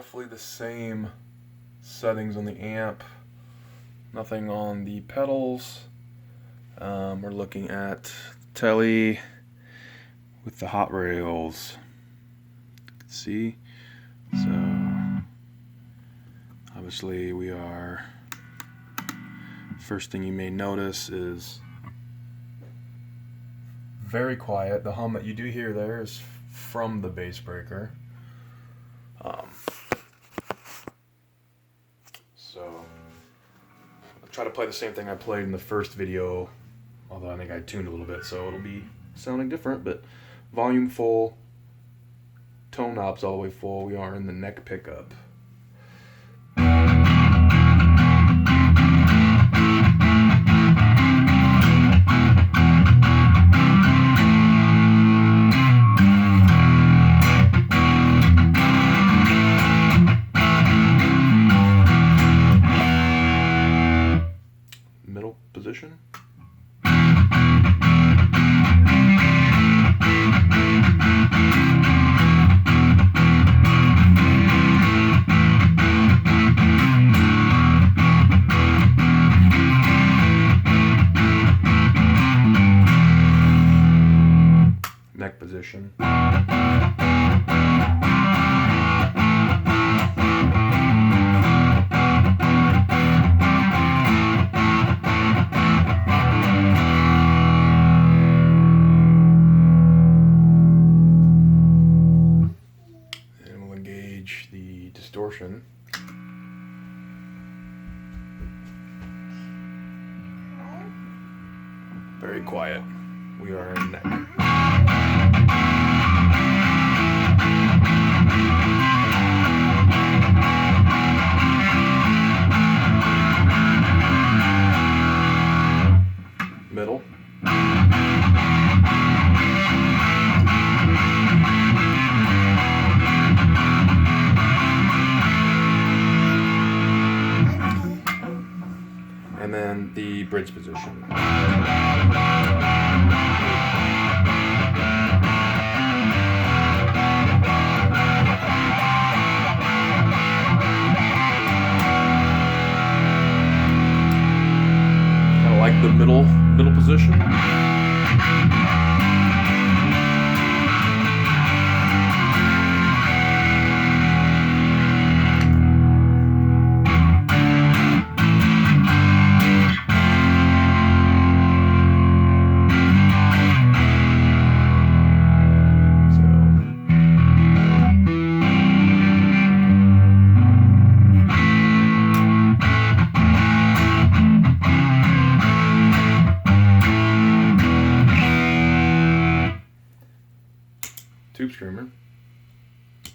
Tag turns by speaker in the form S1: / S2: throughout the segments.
S1: roughly the same settings on the amp, nothing on the pedals. We're looking at Tele with the Hot Rails. See? So obviously we are, first thing you may notice is very quiet. The hum that you do hear there is from the bass breaker. So I'll try to play the same thing I played in the first video, although I think I tuned a little bit, so it'll be sounding different. But volume full, tone knobs all the way full. We are in the neck pickup. Middle position. Neck position. And we'll engage the distortion. Very quiet. We are in neck. Middle. And then the bridge position. Kind of like the middle position. Tube screamer. I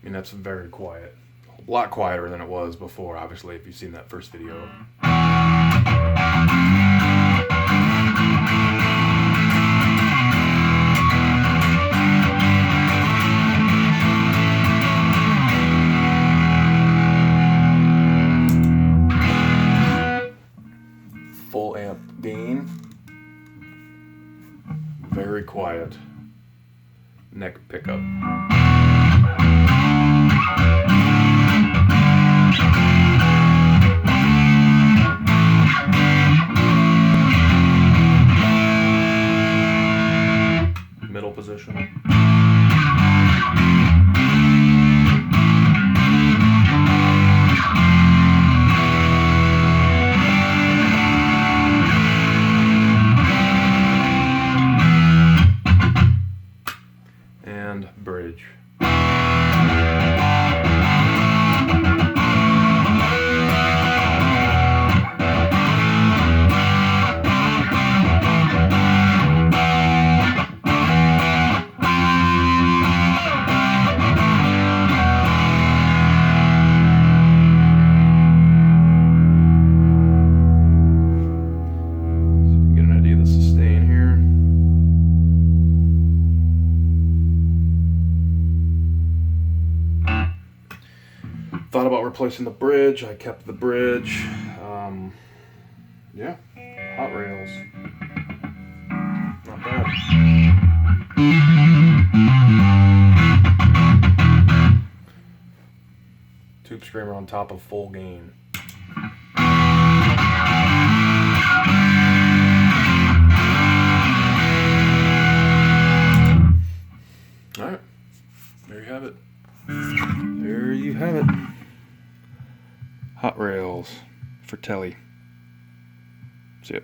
S1: mean, that's very quiet. A lot quieter than it was before, obviously, if you've seen that first video. Full amp gain. Very quiet. Neck pickup. Middle position. And bridge. Get an idea of the sustain here. Thought about replacing the bridge. I kept the bridge. Yeah, Hot Rails. Not bad. Tube screamer on top of full gain. Alright, there you have it. There you have it. Hot Rails for Tele. See ya.